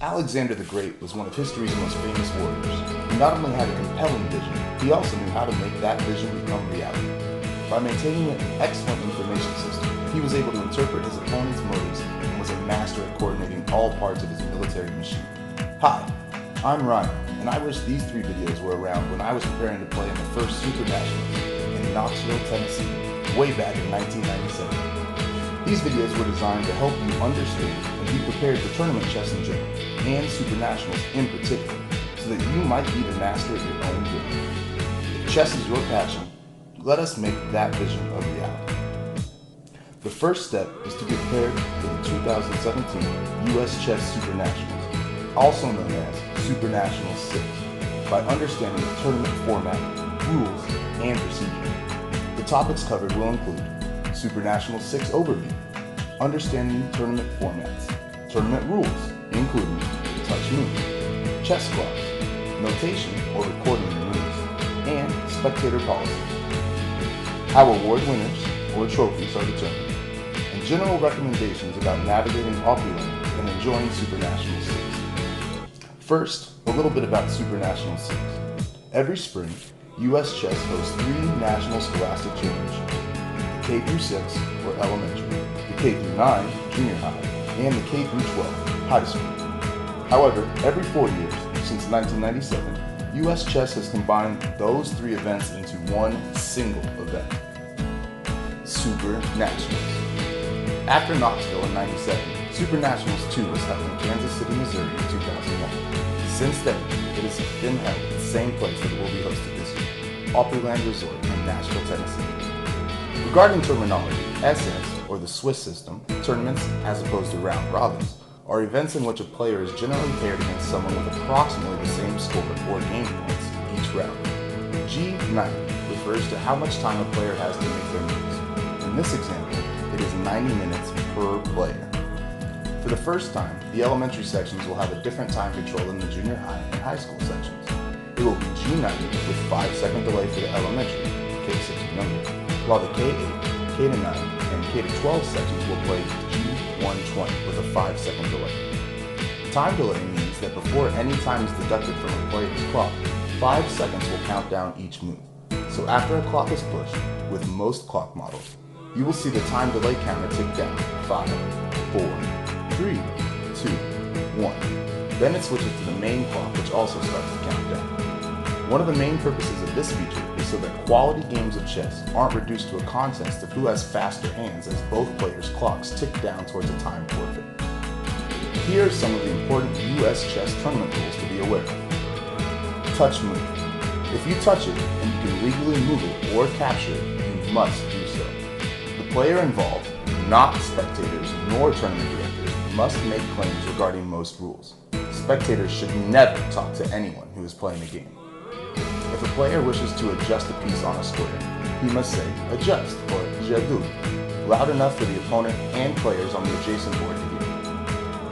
Alexander the Great was one of history's most famous warriors. He not only had a compelling vision, he also knew how to make that vision become reality. By maintaining an excellent information system, he was able to interpret his opponent's motives and was a master at coordinating all parts of his military machine. Hi, I'm Ryan, and I wish these 3 videos were around when I was preparing to play in the first SUPERNATIONALS in Knoxville, Tennessee, way back in 1997. These videos were designed to help you understand and be prepared for tournament chess in general, and SUPERNATIONALS in particular, so that you might be the master of your own game. If chess is your passion, let us make that vision a reality. The first step is to get prepared for the 2017 U.S. Chess SUPERNATIONALS, also known as SUPERNATIONALS 6, by understanding the tournament format, rules, and procedure. The topics covered will include SUPERNATIONALS 6 overview, understanding tournament formats, tournament rules, including touch moves, chess clocks, notation or recording your moves, and spectator policy. How award winners or trophies are determined, and general recommendations about navigating opulence and enjoying SUPERNATIONALS 6. First, a little bit about SUPERNATIONALS 6. Every spring, U.S. Chess hosts 3 national scholastic championships: the K through 6, or elementary, the K through 9, junior high, and the K through 12, high school. However, every 4 years, since 1997, U.S. Chess has combined those 3 events into one single event: SUPERNATIONALS. After Knoxville in '97, SUPERNATIONALS 2 was held in Kansas City, Missouri in 2001. Since then, it has been held at the same place that it will be hosted this year, Opryland Resort in Nashville, Tennessee. Regarding terminology, SS, or the Swiss system, tournaments, as opposed to round robins, are events in which a player is generally paired against someone with approximately the same score or game points each round. G90 refers to how much time a player has to make their moves. In this example, it is 90 minutes per player. For the first time, the elementary sections will have a different time control than the junior high and high school sections. It will be G90 with 5-second delay for the elementary, K6 number, while the K8, K9, and K12 sections will play G120 with a 5-second delay. Time delay means that before any time is deducted from a player's clock, 5 seconds will count down each move. So after a clock is pushed, with most clock models, you will see the time delay counter tick down: 5, 4, 3, 2, 1. Then it switches to the main clock, which also starts to count down. One of the main purposes of this feature is so that quality games of chess aren't reduced to a contest of who has faster hands as both players' clocks tick down towards a time forfeit. Here are some of the important U.S. chess tournament rules to be aware of. Touch move. If you touch it and you can legally move it or capture it, you must do so. The player involved, not spectators nor tournament directors, must make claims regarding most rules. Spectators should never talk to anyone who is playing the game. If a player wishes to adjust a piece on a square, he must say adjust or j'ajoute loud enough for the opponent and players on the adjacent board to hear.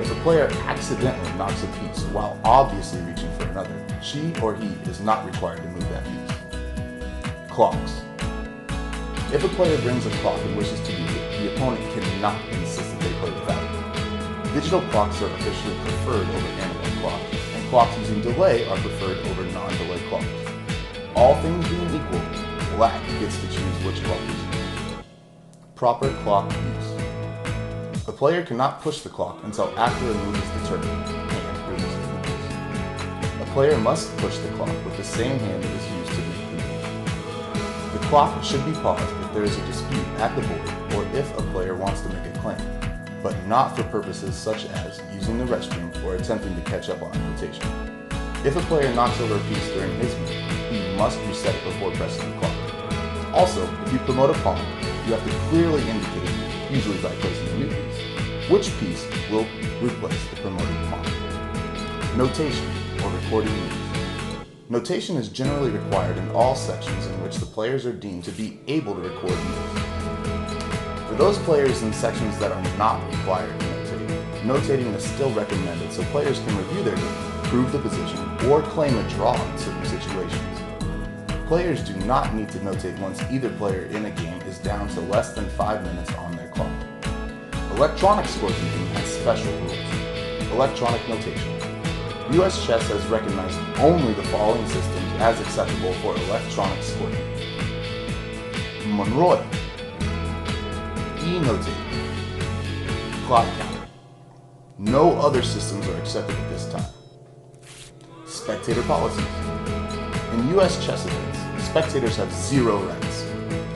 If a player accidentally knocks a piece while obviously reaching for another, she or he is not required to move that piece. Clocks. If a player brings a clock and wishes to use it, the opponent cannot insist that they play without it. Digital clocks are officially preferred over analog clocks, and clocks using delay are preferred over non-delay clocks. All things being equal, black gets to choose which clock is used. Proper clock use. A player cannot push the clock until after a move is determined and releases the piece. A player must push the clock with the same hand that was used to make the move. The clock should be paused if there is a dispute at the board or if a player wants to make a claim, but not for purposes such as using the restroom or attempting to catch up on a notation. If a player knocks over a piece during his move, he must reset it before pressing the clock. Also, if you promote a pawn, you have to clearly indicate, usually by placing a new piece, which piece will replace the promoted pawn. Notation, or recording moves. Notation is generally required in all sections in which the players are deemed to be able to record moves. For those players in sections that are not required to notate, notating is still recommended so players can review their game, prove the position, or claim a draw in certain situations. Players do not need to notate once either player in a game is down to less than 5 minutes on their clock. Electronic scorekeeping has special rules. Electronic notation. US Chess has recognized only the following systems as acceptable for electronic scoring: Monroy, E-Notate, Clock Counter. No other systems are accepted at this time. Spectator policies. In US chess events, spectators have 0 rights.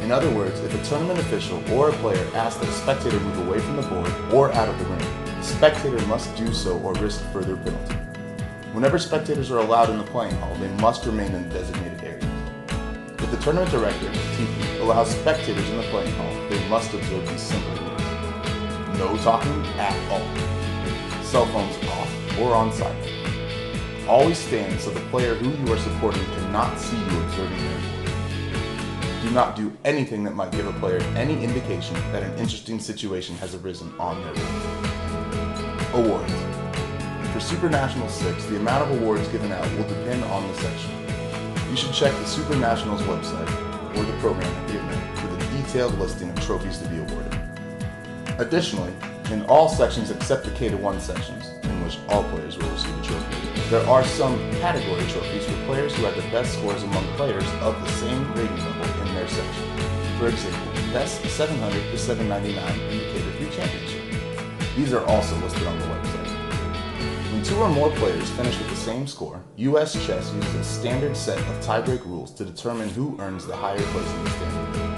In other words, if a tournament official or a player asks that a spectator move away from the board or out of the ring, the spectator must do so or risk further penalty. Whenever spectators are allowed in the playing hall, they must remain in the designated areas. If the tournament director, TP, allows spectators in the playing hall, they must observe these simple rules. No talking at all. Cell phones off or on silent. Always stand so the player who you are supporting cannot see you observing their board. Do not do anything that might give a player any indication that an interesting situation has arisen on their board. Awards. For SUPERNATIONALS 6, the amount of awards given out will depend on the section. You should check the SUPERNATIONALS website or the program at the event for the detailed listing of trophies to be awarded. Additionally, in all sections except the K-1 sections, in which all players will receive a trophy, there are some category trophies for players who have the best scores among players of the same rating level in their section. For example, best 700 to 799 in the K-3 championship. These are also listed on the website. When 2 or more players finish with the same score, US Chess uses a standard set of tiebreak rules to determine who earns the higher place in the standing.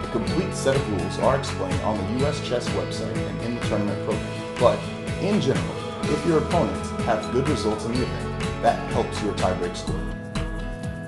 A complete set of rules are explained on the US Chess website and in the tournament program, but in general, if your opponents have good results in the event, that helps your tiebreak score.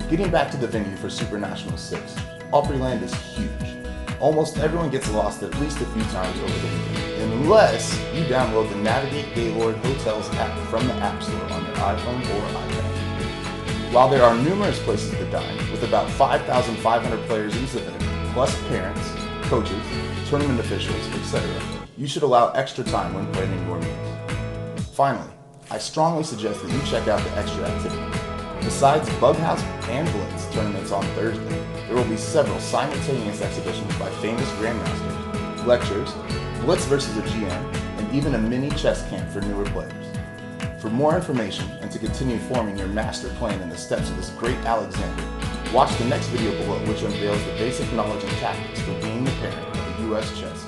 Getting back to the venue for SUPERNATIONALS 6, Opryland is huge. Almost everyone gets lost at least a few times over the weekend, unless you download the Navigate Gaylord Hotels app from the App Store on your iPhone or iPad. While there are numerous places to dine, with about 5,500 players in this event, plus parents, coaches, tournament officials, etc., you should allow extra time when planning your meals. Finally, I strongly suggest that you check out the extra activities. Besides Bughouse and Blitz tournaments on Thursday, there will be several simultaneous exhibitions by famous grandmasters, lectures, Blitz versus a GM, and even a mini chess camp for newer players. For more information and to continue forming your master plan in the steps of this great Alexander, watch the next video below, which unveils the basic knowledge and tactics for being the parent of the US Chess